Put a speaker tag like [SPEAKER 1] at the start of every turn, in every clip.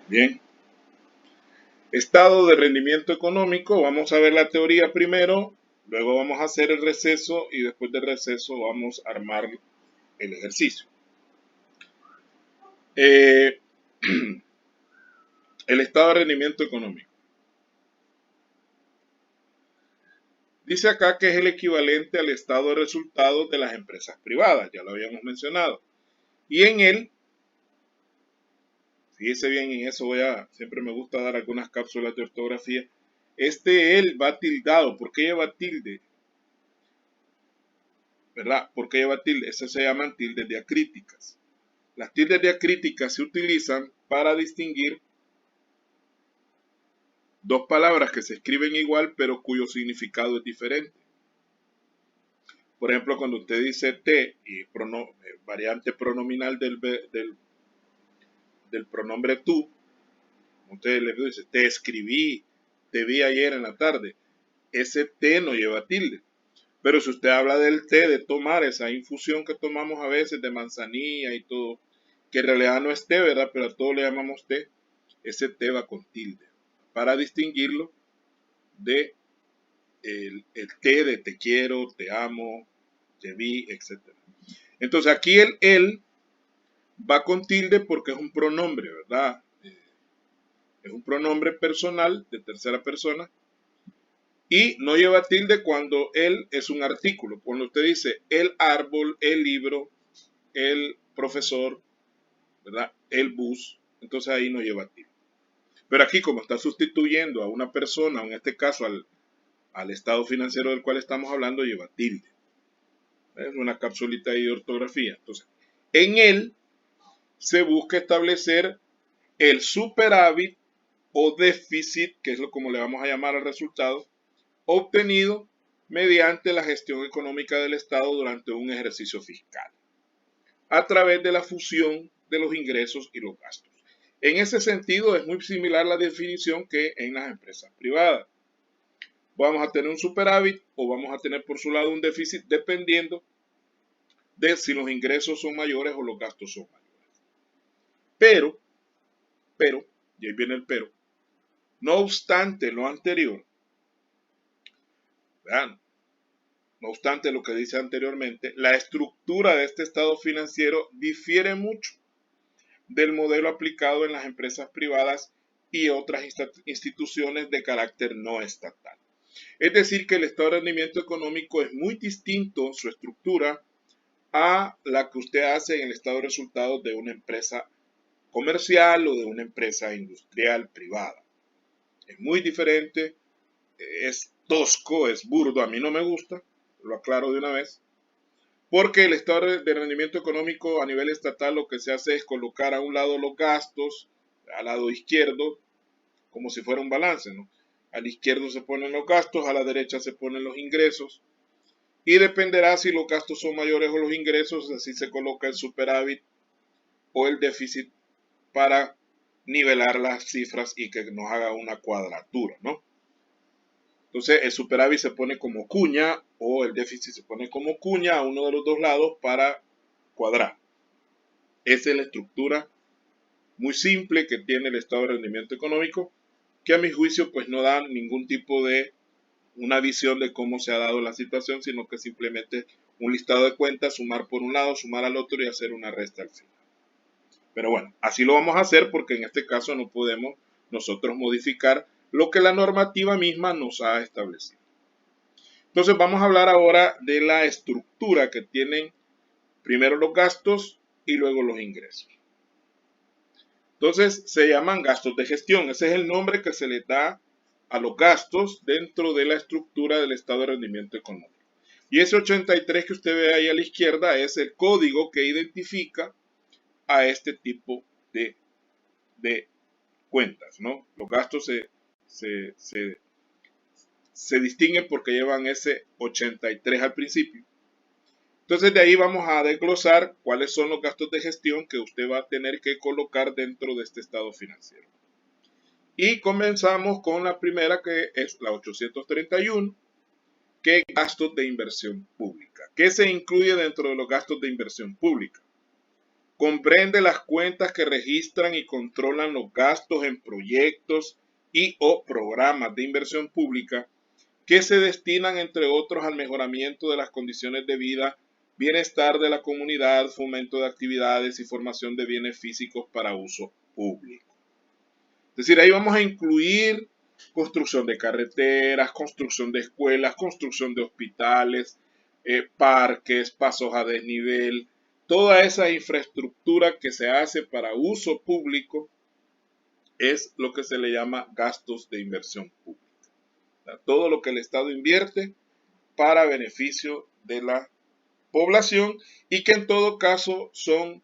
[SPEAKER 1] Bien. Estado de rendimiento económico. Vamos a ver la teoría primero, luego vamos a hacer el receso y después del receso vamos a armar el ejercicio. Eh, el estado de rendimiento económico. Dice acá que es el equivalente al estado de resultados de las empresas privadas, ya lo habíamos mencionado. Y en él, fíjese bien, en eso siempre me gusta dar algunas cápsulas de ortografía. Él va tildado. ¿Por qué lleva tilde? ¿Verdad? ¿Por qué lleva tilde? Eso se llaman tildes diacríticas. Las tildes diacríticas se utilizan para distinguir dos palabras que se escriben igual pero cuyo significado es diferente. Por ejemplo, cuando usted dice te y variante pronominal del pronombre tú, usted le dice te escribí, te vi ayer en la tarde, ese te no lleva tilde. Pero si usted habla del té, de tomar esa infusión que tomamos a veces de manzanilla y todo, que en realidad no es té, ¿verdad? Pero a todo le llamamos té, ese té va con tilde, para distinguirlo de el té de te quiero, te amo, te vi, etc. Entonces aquí el él va con tilde porque es un pronombre, ¿verdad? Es un pronombre personal de tercera persona y no lleva tilde cuando él es un artículo. Cuando usted dice el árbol, el libro, el profesor, ¿verdad? El bus, entonces ahí no lleva tilde. Pero aquí como está sustituyendo a una persona, en este caso al estado financiero del cual estamos hablando, lleva tilde. Es una capsulita ahí de ortografía. Entonces, en él se busca establecer el superávit o déficit, que es como le vamos a llamar al resultado, obtenido mediante la gestión económica del Estado durante un ejercicio fiscal, a través de la fusión de los ingresos y los gastos. En ese sentido, es muy similar la definición que en las empresas privadas. Vamos a tener un superávit o vamos a tener por su lado un déficit dependiendo de si los ingresos son mayores o los gastos son mayores. Pero, y ahí viene el pero, no obstante lo anterior, vean, no obstante lo que dice anteriormente, la estructura de este estado financiero difiere mucho del modelo aplicado en las empresas privadas y otras instituciones de carácter no estatal. Es decir, que el estado de rendimiento económico es muy distinto su estructura a la que usted hace en el estado de resultados de una empresa comercial o de una empresa industrial privada. Es muy diferente, es tosco, es burdo, a mí no me gusta, lo aclaro de una vez, porque el estado de rendimiento económico a nivel estatal lo que se hace es colocar a un lado los gastos, al lado izquierdo, como si fuera un balance, ¿no? A la izquierda se ponen los gastos, a la derecha se ponen los ingresos, y dependerá si los gastos son mayores o los ingresos, así se coloca el superávit o el déficit para nivelar las cifras y que nos haga una cuadratura, ¿no? Entonces el superávit se pone como cuña o el déficit se pone como cuña a uno de los dos lados para cuadrar. Esa es la estructura muy simple que tiene el estado de rendimiento económico, que a mi juicio pues no da ningún tipo de una visión de cómo se ha dado la situación, sino que simplemente un listado de cuentas, sumar por un lado, sumar al otro y hacer una resta al final. Pero bueno, así lo vamos a hacer porque en este caso no podemos nosotros modificar lo que la normativa misma nos ha establecido. Entonces vamos a hablar ahora de la estructura que tienen primero los gastos y luego los ingresos. Entonces se llaman gastos de gestión. Ese es el nombre que se le da a los gastos dentro de la estructura del estado de rendimiento económico. Y ese 83 que usted ve ahí a la izquierda es el código que identifica a este tipo de cuentas, ¿no? Los gastos se distinguen porque llevan ese 83 al principio. Entonces de ahí vamos a desglosar cuáles son los gastos de gestión que usted va a tener que colocar dentro de este estado financiero. Y comenzamos con la primera que es la 831, que es gastos de inversión pública. ¿Qué se incluye dentro de los gastos de inversión pública? comprende las cuentas que registran y controlan los gastos en proyectos y o programas de inversión pública que se destinan, entre otros, al mejoramiento de las condiciones de vida, bienestar de la comunidad, fomento de actividades y formación de bienes físicos para uso público. Es decir, ahí vamos a incluir construcción de carreteras, construcción de escuelas, construcción de hospitales, parques, pasos a desnivel, toda esa infraestructura que se hace para uso público es lo que se le llama gastos de inversión pública. O sea, todo lo que el Estado invierte para beneficio de la población y que en todo caso son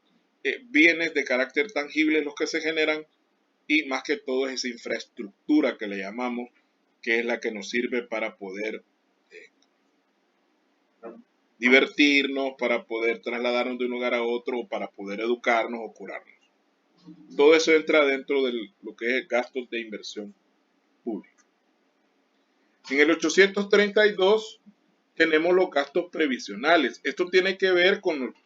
[SPEAKER 1] bienes de carácter tangible los que se generan y más que todo es esa infraestructura que le llamamos, que es la que nos sirve para poder divertirnos, para poder trasladarnos de un lugar a otro, o para poder educarnos o curarnos. Todo eso entra dentro de lo que es gastos de inversión pública. En el 832 tenemos los gastos previsionales. Esto tiene que ver con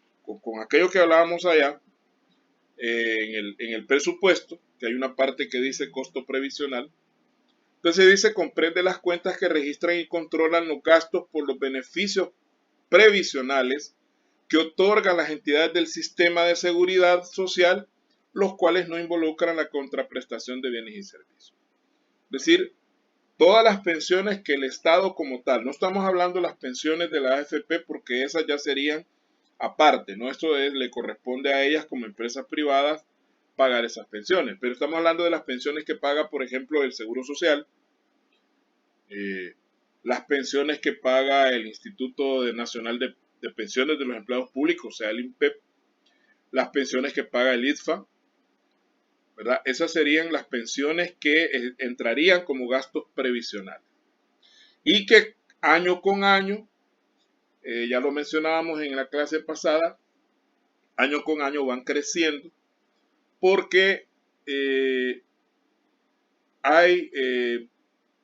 [SPEAKER 1] aquello que hablábamos allá en el presupuesto, que hay una parte que dice costo previsional. Entonces dice, comprende las cuentas que registran y controlan los gastos por los beneficios previsionales que otorgan las entidades del sistema de seguridad social, los cuales no involucran la contraprestación de bienes y servicios. Es decir, todas las pensiones que el Estado como tal, no estamos hablando de las pensiones de la AFP porque esas ya serían aparte, ¿no? Esto le corresponde a ellas como empresas privadas pagar esas pensiones, pero estamos hablando de las pensiones que paga, por ejemplo, el Seguro Social, las pensiones que paga el Instituto Nacional de Pensiones de los Empleados Públicos, o sea, el INPEP, las pensiones que paga el ITFA, ¿verdad? Esas serían las pensiones que entrarían como gastos previsionales y que año con año, ya lo mencionábamos en la clase pasada, año con año van creciendo porque hay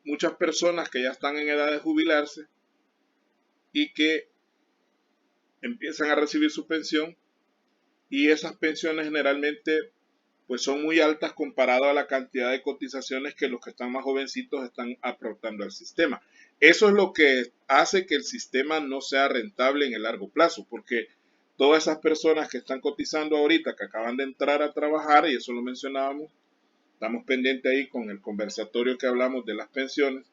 [SPEAKER 1] muchas personas que ya están en edad de jubilarse y que empiezan a recibir su pensión y esas pensiones generalmente pues son muy altas comparado a la cantidad de cotizaciones que los que están más jovencitos están aportando al sistema. Eso es lo que hace que el sistema no sea rentable en el largo plazo, porque todas esas personas que están cotizando ahorita, que acaban de entrar a trabajar, y eso lo mencionábamos, estamos pendientes ahí con el conversatorio que hablamos de las pensiones,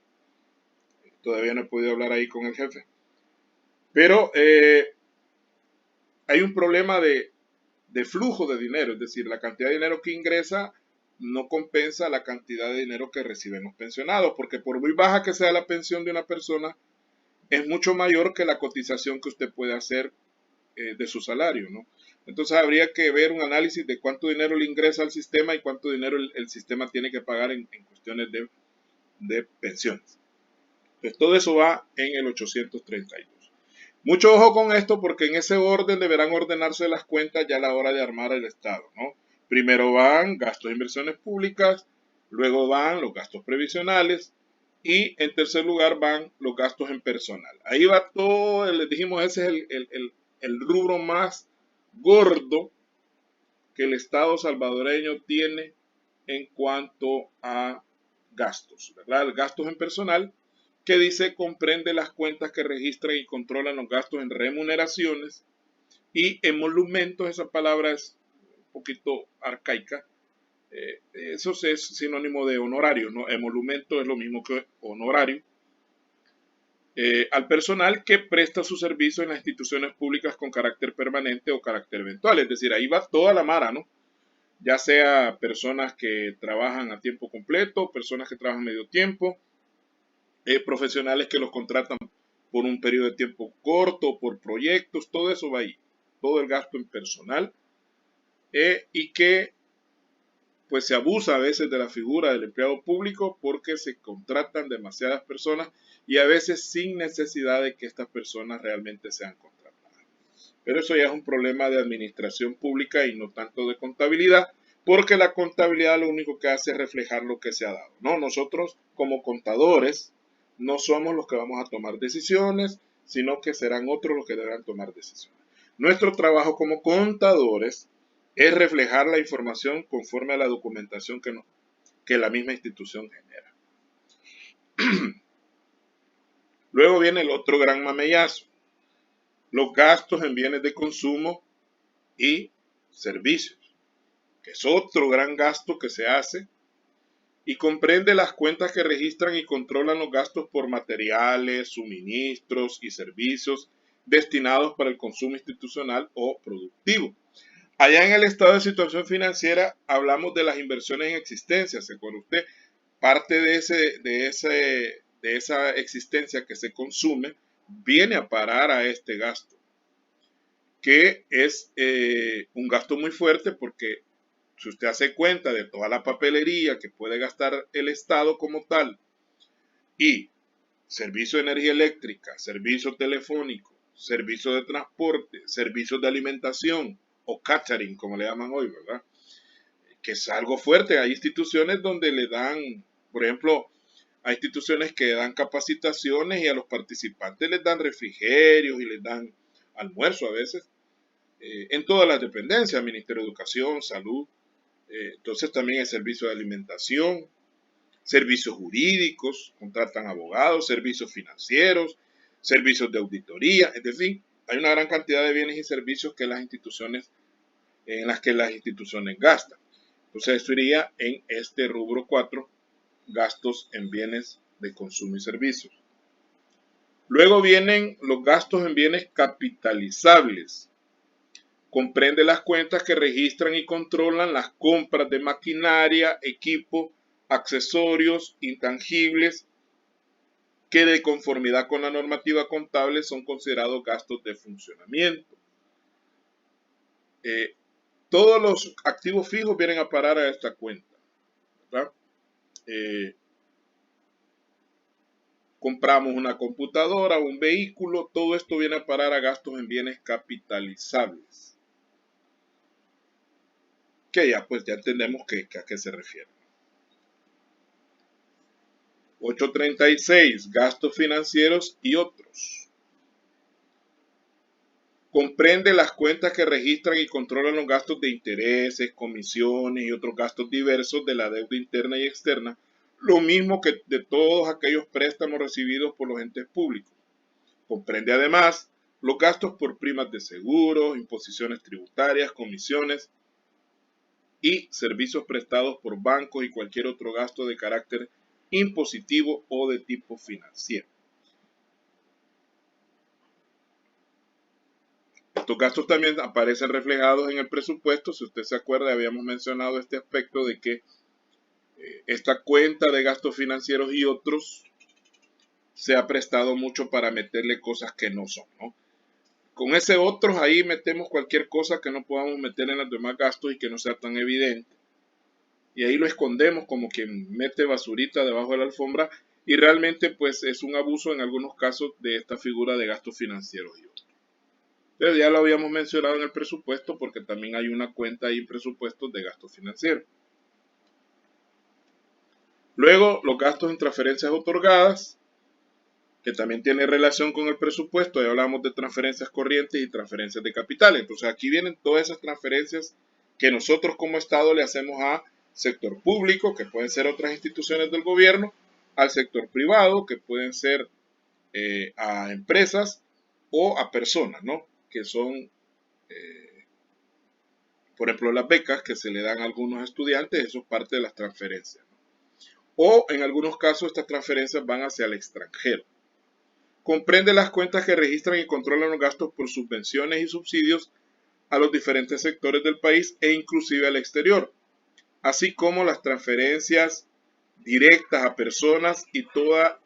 [SPEAKER 1] todavía no he podido hablar ahí con el jefe, pero hay un problema de flujo de dinero, es decir, la cantidad de dinero que ingresa no compensa la cantidad de dinero que reciben los pensionados, porque por muy baja que sea la pensión de una persona, es mucho mayor que la cotización que usted puede hacer de su salario, ¿no? Entonces habría que ver un análisis de cuánto dinero le ingresa al sistema y cuánto dinero el sistema tiene que pagar en cuestiones de pensiones. Entonces todo eso va en el 832. Mucho ojo con esto porque en ese orden deberán ordenarse las cuentas ya a la hora de armar el Estado, ¿no? Primero van gastos de inversiones públicas, luego van los gastos previsionales y en tercer lugar van los gastos en personal. Ahí va todo, les dijimos, ese es el rubro más gordo que el Estado salvadoreño tiene en cuanto a gastos, ¿verdad? Gastos en personal, que dice comprende las cuentas que registran y controlan los gastos en remuneraciones y emolumentos. Esa palabra es un poquito arcaica, eso es sinónimo de honorario, ¿no? Emolumento es lo mismo que honorario, al personal que presta su servicio en las instituciones públicas con carácter permanente o carácter eventual, es decir, ahí va toda la mara, ¿no? Ya sea personas que trabajan a tiempo completo, personas que trabajan medio tiempo, profesionales que los contratan por un periodo de tiempo corto, por proyectos, todo eso va ahí, todo el gasto en personal, y que pues se abusa a veces de la figura del empleado público porque se contratan demasiadas personas y a veces sin necesidad de que estas personas realmente sean contratadas. Pero eso ya es un problema de administración pública y no tanto de contabilidad, porque la contabilidad lo único que hace es reflejar lo que se ha dado, ¿no? Nosotros como contadores no somos los que vamos a tomar decisiones, sino que serán otros los que deberán tomar decisiones. Nuestro trabajo como contadores es reflejar la información conforme a la documentación que la misma institución genera. Luego viene el otro gran mamellazo, los gastos en bienes de consumo y servicios, que es otro gran gasto que se hace y comprende las cuentas que registran y controlan los gastos por materiales, suministros y servicios destinados para el consumo institucional o productivo. Allá en el estado de situación financiera hablamos de las inversiones en existencia, ¿se acuerda usted? Parte de esa existencia que se consume viene a parar a este gasto, que es un gasto muy fuerte porque si usted hace cuenta de toda la papelería que puede gastar el Estado como tal y servicio de energía eléctrica, servicio telefónico, servicio de transporte, servicios de alimentación o catering, como le llaman hoy, ¿verdad? Que es algo fuerte. Hay instituciones donde le dan, por ejemplo, hay instituciones que dan capacitaciones y a los participantes les dan refrigerios y les dan almuerzo a veces, en todas las dependencias, Ministerio de Educación, Salud, entonces también hay servicio de alimentación, servicios jurídicos, contratan abogados, servicios financieros, servicios de auditoría, en fin, hay una gran cantidad de bienes y servicios que las instituciones, en las que las instituciones gastan. Entonces esto iría en este rubro 4, gastos en bienes de consumo y servicios. Luego vienen los gastos en bienes capitalizables. Comprende las cuentas que registran y controlan las compras de maquinaria, equipo, accesorios, intangibles, que de conformidad con la normativa contable son considerados gastos de funcionamiento. Todos los activos fijos vienen a parar a esta cuenta, ¿verdad? Compramos una computadora, un vehículo, todo esto viene a parar a gastos en bienes capitalizables. Que ya pues ya entendemos a qué se refiere. 836, gastos financieros y otros. Comprende las cuentas que registran y controlan los gastos de intereses, comisiones y otros gastos diversos de la deuda interna y externa, lo mismo que de todos aquellos préstamos recibidos por los entes públicos. Comprende además los gastos por primas de seguro, imposiciones tributarias, comisiones y servicios prestados por bancos y cualquier otro gasto de carácter impositivo o de tipo financiero. Estos gastos también aparecen reflejados en el presupuesto. Si usted se acuerda, habíamos mencionado este aspecto de que esta cuenta de gastos financieros y otros se ha prestado mucho para meterle cosas que no son, ¿no? Con ese otros ahí metemos cualquier cosa que no podamos meter en los demás gastos y que no sea tan evidente. Y ahí lo escondemos como quien mete basurita debajo de la alfombra y realmente pues es un abuso en algunos casos de esta figura de gastos financieros y otros. Pero ya lo habíamos mencionado en el presupuesto porque también hay una cuenta ahí en presupuestos de gastos financieros. Luego, los gastos en transferencias otorgadas, que también tiene relación con el presupuesto. Ya hablamos de transferencias corrientes y transferencias de capital. Entonces aquí vienen todas esas transferencias que nosotros como Estado le hacemos a sector público, que pueden ser otras instituciones del gobierno, al sector privado, que pueden ser a empresas o a personas, ¿no? Que son, por ejemplo, las becas que se le dan a algunos estudiantes, eso es parte de las transferencias, ¿no? O en algunos casos estas transferencias van hacia el extranjero. Comprende las cuentas que registran y controlan los gastos por subvenciones y subsidios a los diferentes sectores del país e inclusive al exterior, así como las transferencias directas a personas y toda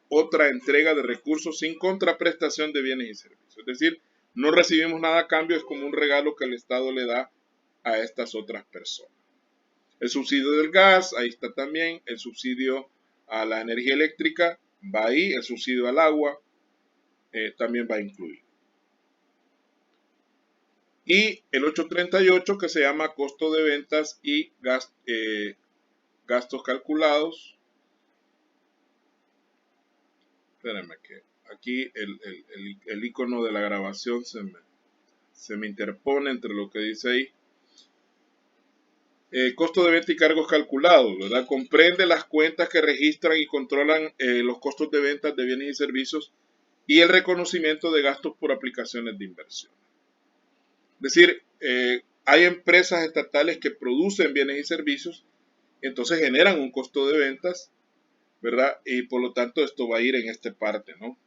[SPEAKER 1] otra entrega de recursos sin contraprestación de bienes y servicios. Es decir, no recibimos nada a cambio, es como un regalo que el Estado le da a estas otras personas. El subsidio del gas, ahí está también, el subsidio a la energía eléctrica, va ahí, el subsidio al agua, también va incluido. Y el 838 que se llama costo de ventas y gastos calculados. Espérenme que aquí el icono de la grabación se me interpone entre lo que dice ahí. Costo de venta y cargos calculados, ¿verdad? Comprende las cuentas que registran y controlan los costos de ventas de bienes y servicios y el reconocimiento de gastos por aplicaciones de inversión. Es decir, hay empresas estatales que producen bienes y servicios, entonces generan un costo de ventas, ¿verdad? Y por lo tanto esto va a ir en esta parte, ¿no?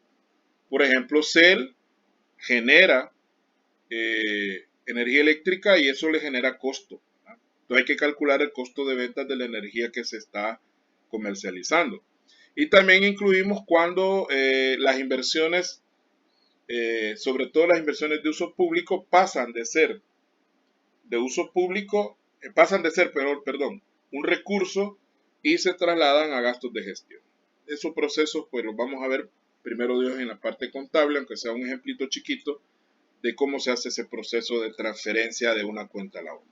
[SPEAKER 1] Por ejemplo, CEL genera energía eléctrica y eso le genera costo. Entonces hay que calcular el costo de ventas de la energía que se está comercializando. Y también incluimos cuando las inversiones, sobre todo las inversiones de uso público, pasan de ser un recurso y se trasladan a gastos de gestión. Esos procesos, pues los vamos a ver primero Dios en la parte contable, aunque sea un ejemplito chiquito de cómo se hace ese proceso de transferencia de una cuenta a la otra.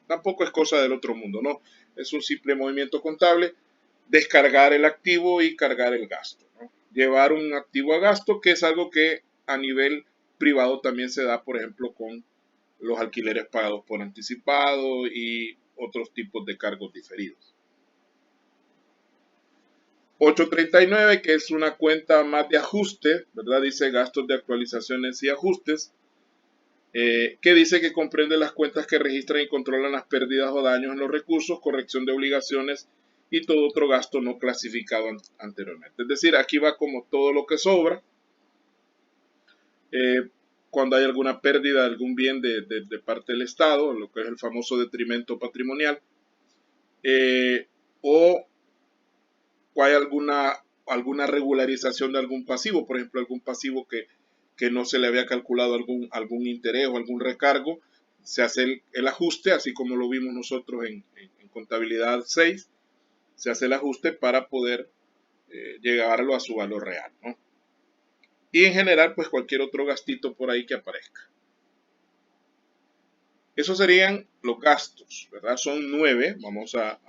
[SPEAKER 1] Tampoco es cosa del otro mundo, no. Es un simple movimiento contable, descargar el activo y cargar el gasto, ¿no? Llevar un activo a gasto, que es algo que a nivel privado también se da, por ejemplo, con los alquileres pagados por anticipado y otros tipos de cargos diferidos. 839, que es una cuenta más de ajuste, ¿verdad? Dice gastos de actualizaciones y ajustes. Que dice que comprende las cuentas que registran y controlan las pérdidas o daños en los recursos, corrección de obligaciones y todo otro gasto no clasificado anteriormente. Es decir, aquí va como todo lo que sobra. Cuando hay alguna pérdida de algún bien de parte del Estado, lo que es el famoso detrimento patrimonial, o hay alguna regularización de algún pasivo, por ejemplo, algún pasivo que no se le había calculado algún interés o algún recargo, se hace el ajuste, así como lo vimos nosotros en contabilidad 6, se hace el ajuste para poder llevarlo a su valor real, ¿no? Y en general, pues cualquier otro gastito por ahí que aparezca. Esos serían los gastos, ¿verdad? Son 9, vamos a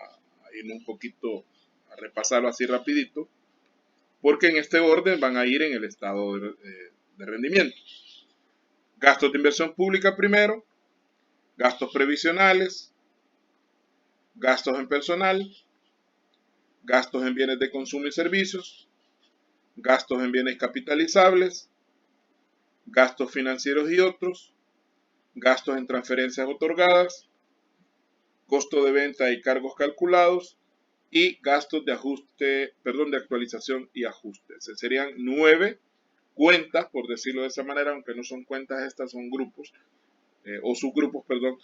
[SPEAKER 1] ir un poquito a repasarlo así rapidito, porque en este orden van a ir en el estado de rendimiento. Gastos de inversión pública primero, gastos previsionales, gastos en personal, gastos en bienes de consumo y servicios, gastos en bienes capitalizables, gastos financieros y otros, gastos en transferencias otorgadas, costo de venta y cargos calculados y gastos de actualización y ajustes. Serían 9 cuentas, por decirlo de esa manera, aunque no son cuentas estas, son grupos, o subgrupos, perdón,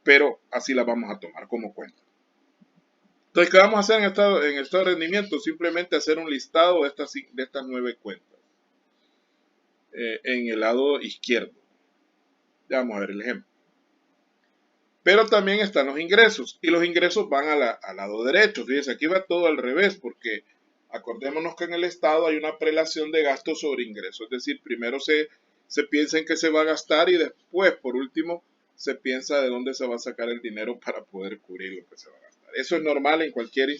[SPEAKER 1] pero así las vamos a tomar como cuenta. Entonces, ¿qué vamos a hacer en estado de rendimiento? Simplemente hacer un listado de estas 9 cuentas en el lado izquierdo. Ya vamos a ver el ejemplo. Pero también están los ingresos, y los ingresos van al lado derecho. Fíjense, aquí va todo al revés, porque acordémonos que en el Estado hay una prelación de gastos sobre ingresos. Es decir, primero se piensa en qué se va a gastar y después, por último, se piensa de dónde se va a sacar el dinero para poder cubrir lo que se va a gastar. Eso es normal en cualquier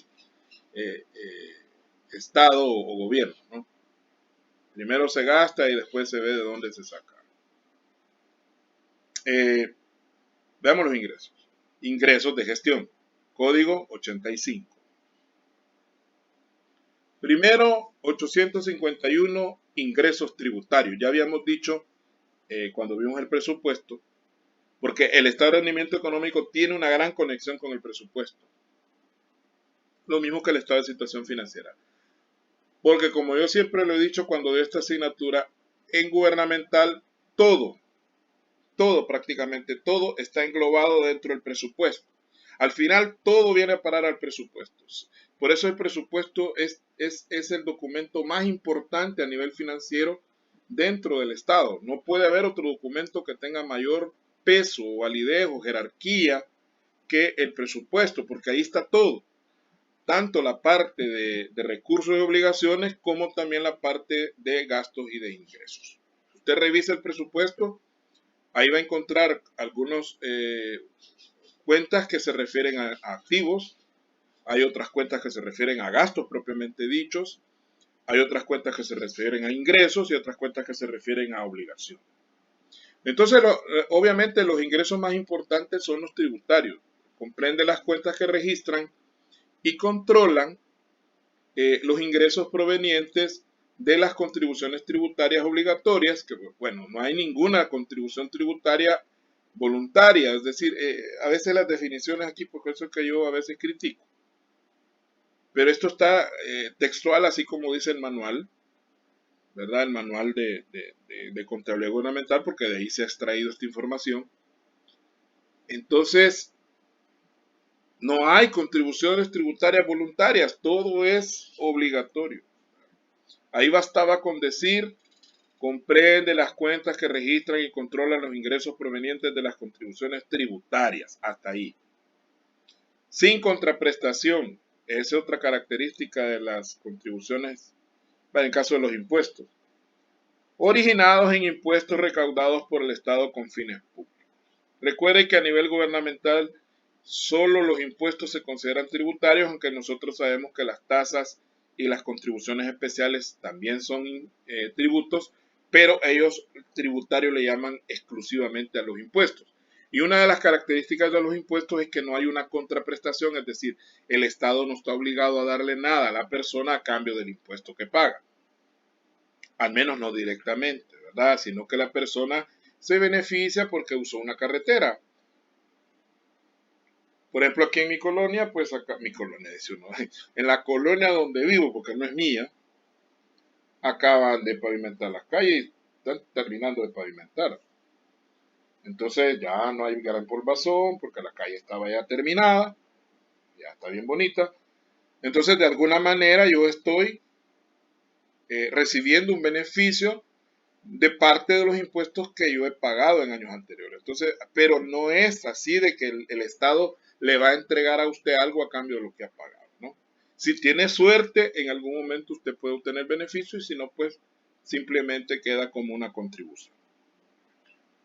[SPEAKER 1] Estado o gobierno, ¿no? Primero se gasta y después se ve de dónde se saca. Veamos los ingresos. Ingresos de gestión. Código 85. Primero, 851 ingresos tributarios. Ya habíamos dicho cuando vimos el presupuesto, porque el estado de rendimiento económico tiene una gran conexión con el presupuesto. Lo mismo que el estado de situación financiera. Porque como yo siempre lo he dicho cuando doy esta asignatura, en gubernamental todo prácticamente todo está englobado dentro del presupuesto. Al final todo viene a parar al presupuesto. Por eso el presupuesto es el documento más importante a nivel financiero dentro del Estado. No puede haber otro documento que tenga mayor peso, validez o jerarquía que el presupuesto, porque ahí está todo. Tanto la parte de recursos y obligaciones como también la parte de gastos y de ingresos. Si usted revisa el presupuesto, ahí va a encontrar algunas cuentas que se refieren a activos, hay otras cuentas que se refieren a gastos propiamente dichos, hay otras cuentas que se refieren a ingresos y otras cuentas que se refieren a obligaciones. Entonces, obviamente los ingresos más importantes son los tributarios, comprende las cuentas que registran y controlan los ingresos provenientes de las contribuciones tributarias obligatorias, que bueno, no hay ninguna contribución tributaria voluntaria, es decir, a veces las definiciones aquí, por eso es que yo a veces critico, pero esto está textual, así como dice el manual, ¿verdad? El manual de contabilidad gubernamental, porque de ahí se ha extraído esta información. Entonces, no hay contribuciones tributarias voluntarias, todo es obligatorio. Ahí bastaba con decir, comprende las cuentas que registran y controlan los ingresos provenientes de las contribuciones tributarias, hasta ahí. Sin contraprestación, esa es otra característica de las contribuciones, en caso de los impuestos, originados en impuestos recaudados por el Estado con fines públicos. Recuerde que a nivel gubernamental solo los impuestos se consideran tributarios, aunque nosotros sabemos que las tasas y las contribuciones especiales también son tributos, pero ellos tributarios le llaman exclusivamente a los impuestos. Y una de las características de los impuestos es que no hay una contraprestación, es decir, el Estado no está obligado a darle nada a la persona a cambio del impuesto que paga. Al menos no directamente, ¿verdad? Sino que la persona se beneficia porque usó una carretera. Por ejemplo, aquí en mi colonia, pues acá, mi colonia, dice uno, en la colonia donde vivo, porque no es mía, acaban de pavimentar las calles, están terminando de pavimentar. Entonces ya no hay gran polvazón, porque la calle estaba ya terminada, ya está bien bonita. Entonces, de alguna manera yo estoy recibiendo un beneficio de parte de los impuestos que yo he pagado en años anteriores. Entonces, pero no es así de que el Estado le va a entregar a usted algo a cambio de lo que ha pagado, ¿no? Si tiene suerte, en algún momento usted puede obtener beneficio y si no, pues simplemente queda como una contribución.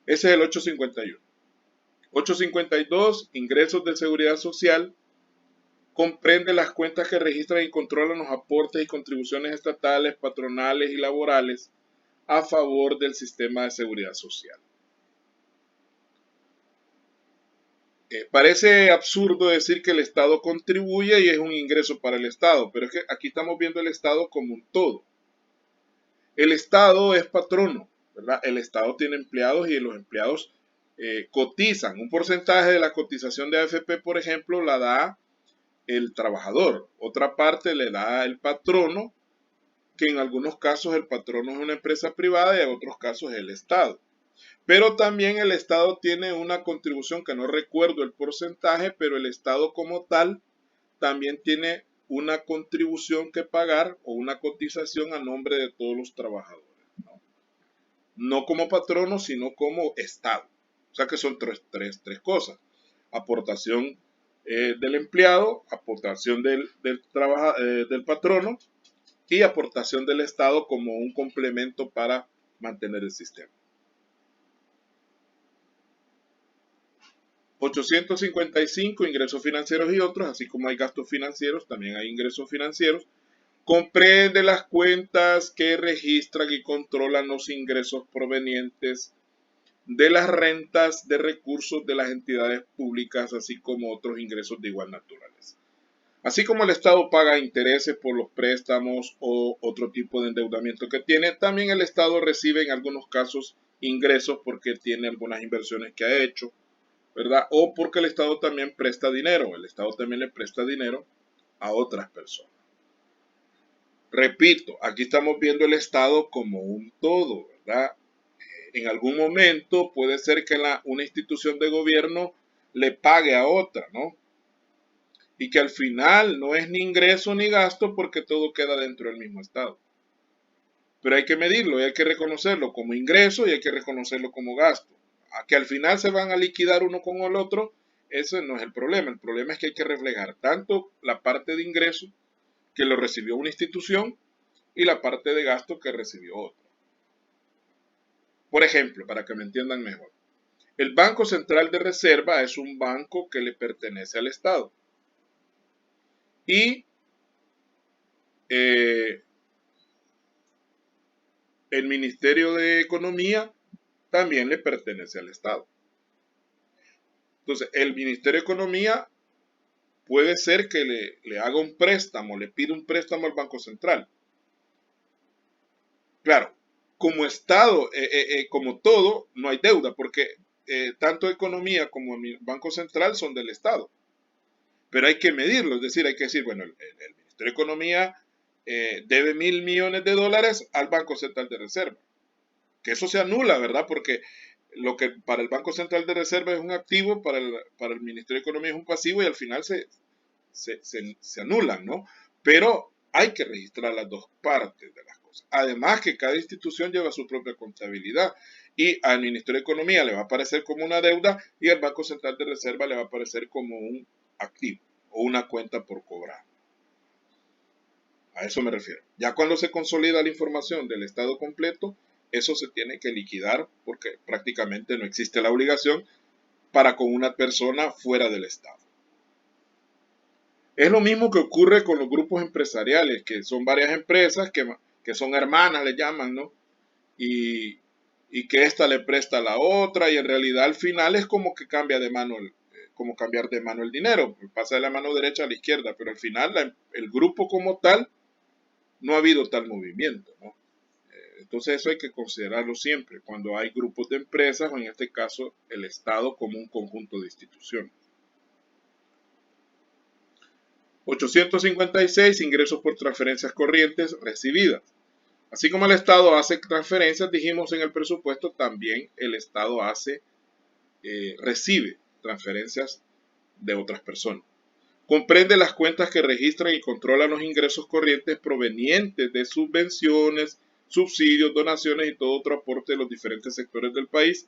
[SPEAKER 1] Ese es el 851. 852, ingresos de seguridad social, comprende las cuentas que registran y controlan los aportes y contribuciones estatales, patronales y laborales a favor del sistema de seguridad social. Parece absurdo decir que el Estado contribuye y es un ingreso para el Estado, pero es que aquí estamos viendo el Estado como un todo. El Estado es patrono, ¿verdad? El Estado tiene empleados y los empleados cotizan. Un porcentaje de la cotización de AFP, por ejemplo, la da el trabajador. Otra parte le da el patrono, que en algunos casos el patrono es una empresa privada y en otros casos es el Estado. Pero también el Estado tiene una contribución que no recuerdo el porcentaje, pero el Estado como tal también tiene una contribución que pagar o una cotización a nombre de todos los trabajadores. No como patrono, sino como Estado. O sea que son tres cosas. Aportación del empleado, aportación del patrono y aportación del Estado como un complemento para mantener el sistema. 855, ingresos financieros y otros, así como hay gastos financieros, también hay ingresos financieros. Comprende las cuentas que registran y controlan los ingresos provenientes de las rentas de recursos de las entidades públicas, así como otros ingresos de igual naturaleza. Así como el Estado paga intereses por los préstamos o otro tipo de endeudamiento que tiene, también el Estado recibe en algunos casos ingresos porque tiene algunas inversiones que ha hecho, ¿verdad? O porque el Estado también presta dinero, el Estado también le presta dinero a otras personas. Repito, aquí estamos viendo el Estado como un todo, ¿verdad? En algún momento puede ser que una institución de gobierno le pague a otra, ¿no? Y que al final no es ni ingreso ni gasto porque todo queda dentro del mismo Estado. Pero hay que medirlo y hay que reconocerlo como ingreso y hay que reconocerlo como gasto. A que al final se van a liquidar uno con el otro, ese no es el problema. El problema es que hay que reflejar tanto la parte de ingreso que lo recibió una institución y la parte de gasto que recibió otra. Por ejemplo, para que me entiendan mejor, el Banco Central de Reserva es un banco que le pertenece al Estado. Y el Ministerio de Economía también le pertenece al Estado. Entonces, el Ministerio de Economía puede ser que le haga un préstamo, le pida un préstamo al Banco Central. Claro, como Estado, como todo, no hay deuda, porque tanto economía como el Banco Central son del Estado. Pero hay que medirlo, es decir, hay que decir, bueno, el Ministerio de Economía debe $1.000 millones al Banco Central de Reserva. Que eso se anula, ¿verdad? Porque lo que para el Banco Central de Reserva es un activo, para el Ministerio de Economía es un pasivo y al final se anulan, ¿no? Pero hay que registrar las dos partes de las cosas. Además que cada institución lleva su propia contabilidad y al Ministerio de Economía le va a aparecer como una deuda y al Banco Central de Reserva le va a aparecer como un activo o una cuenta por cobrar. A eso me refiero. Ya cuando se consolida la información del estado completo, eso se tiene que liquidar porque prácticamente no existe la obligación para con una persona fuera del estado. Es lo mismo que ocurre con los grupos empresariales, que son varias empresas que son hermanas, le llaman, ¿no? Y que esta le presta a la otra y en realidad al final es como que cambia de mano como cambiar de mano el dinero, pasa de la mano derecha a la izquierda, pero al final el grupo como tal no ha habido tal movimiento, ¿no? Entonces eso hay que considerarlo siempre cuando hay grupos de empresas o en este caso el Estado como un conjunto de instituciones. 856 ingresos por transferencias corrientes recibidas. Así como el Estado hace transferencias, dijimos en el presupuesto, también el Estado recibe transferencias de otras personas. Comprende las cuentas que registran y controlan los ingresos corrientes provenientes de subvenciones, subsidios, donaciones y todo otro aporte de los diferentes sectores del país,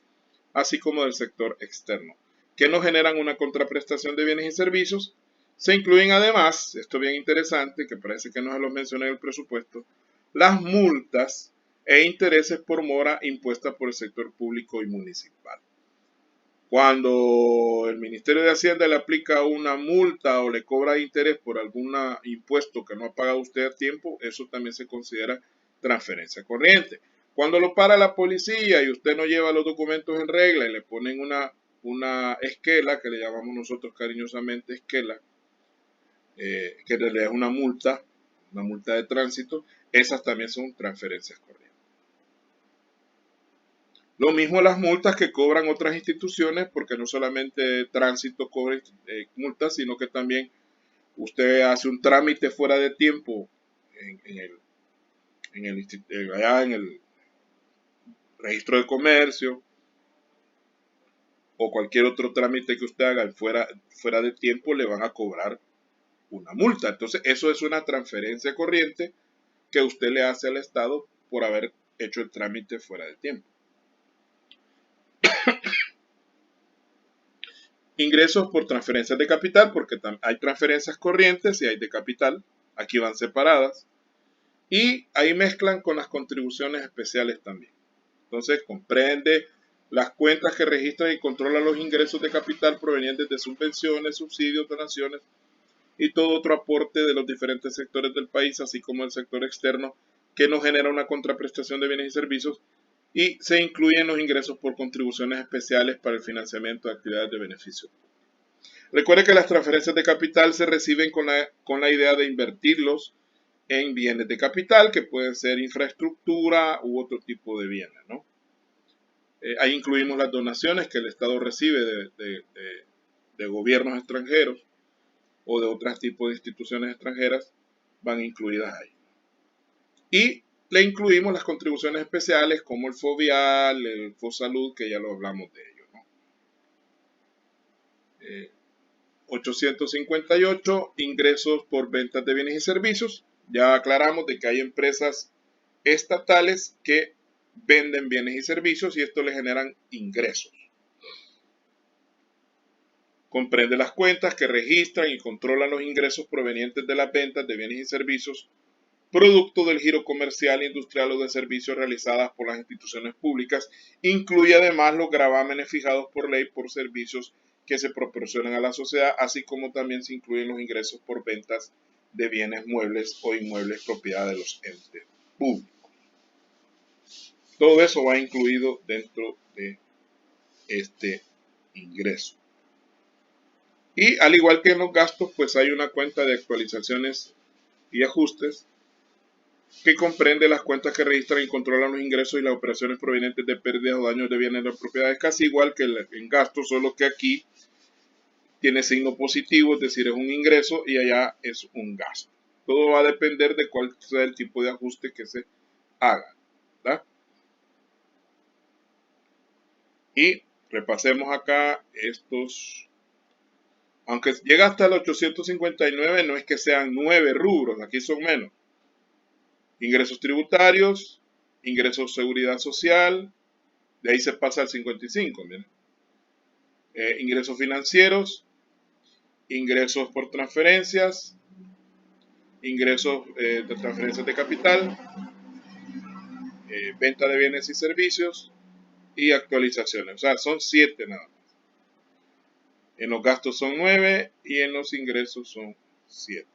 [SPEAKER 1] así como del sector externo, que no generan una contraprestación de bienes y servicios. Se incluyen además, esto bien interesante, que parece que no se lo mencioné en el presupuesto, las multas e intereses por mora impuestas por el sector público y municipal. Cuando el Ministerio de Hacienda le aplica una multa o le cobra interés por algún impuesto que no ha pagado usted a tiempo, eso también se considera transferencia corriente. Cuando lo para la policía y usted no lleva los documentos en regla y le ponen una esquela, que le llamamos nosotros cariñosamente esquela, que le es una multa de tránsito, esas también son transferencias corrientes. Lo mismo las multas que cobran otras instituciones, porque no solamente tránsito cobra multas, sino que también usted hace un trámite fuera de tiempo allá en el registro de comercio o cualquier otro trámite que usted haga fuera de tiempo, le van a cobrar una multa. Entonces, eso es una transferencia corriente que usted le hace al Estado por haber hecho el trámite fuera de tiempo. Ingresos por transferencias de capital, porque hay transferencias corrientes y hay de capital. Aquí van separadas. Y ahí mezclan con las contribuciones especiales también. Entonces comprende las cuentas que registran y controlan los ingresos de capital provenientes de subvenciones, subsidios, donaciones y todo otro aporte de los diferentes sectores del país, así como el sector externo, que no genera una contraprestación de bienes y servicios, y se incluyen los ingresos por contribuciones especiales para el financiamiento de actividades de beneficio. Recuerde que las transferencias de capital se reciben con la idea de invertirlos en bienes de capital, que pueden ser infraestructura u otro tipo de bienes, ¿no? Ahí incluimos las donaciones que el Estado recibe de gobiernos extranjeros o de otros tipos de instituciones extranjeras, van incluidas ahí. Y le incluimos las contribuciones especiales como el FOVIAL, el FOSALUD, que ya lo hablamos de ello, ¿no? 858, ingresos por ventas de bienes y servicios. Ya aclaramos de que hay empresas estatales que venden bienes y servicios y esto le generan ingresos. Comprende las cuentas que registran y controlan los ingresos provenientes de las ventas de bienes y servicios, producto del giro comercial, industrial o de servicios realizadas por las instituciones públicas. Incluye además los gravámenes fijados por ley por servicios que se proporcionan a la sociedad, así como también se incluyen los ingresos por ventas de bienes muebles o inmuebles propiedad de los entes públicos. Todo eso va incluido dentro de este ingreso. Y al igual que en los gastos, pues hay una cuenta de actualizaciones y ajustes que comprende las cuentas que registran y controlan los ingresos y las operaciones provenientes de pérdidas o daños de bienes de propiedades, casi igual que en gastos, solo que aquí tiene signo positivo, es decir, es un ingreso y allá es un gasto. Todo va a depender de cuál sea el tipo de ajuste que se haga, ¿verdad? Y repasemos acá estos. Aunque llega hasta el 859, no es que sean 9 rubros, aquí son menos. Ingresos tributarios, ingresos seguridad social, de ahí se pasa al 55, miren. Ingresos financieros, ingresos por transferencias, ingresos de transferencias de capital, venta de bienes y servicios y actualizaciones. O sea, son 7 nada más. En los gastos son 9 y en los ingresos son 7.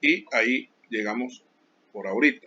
[SPEAKER 1] Y ahí llegamos por ahorita.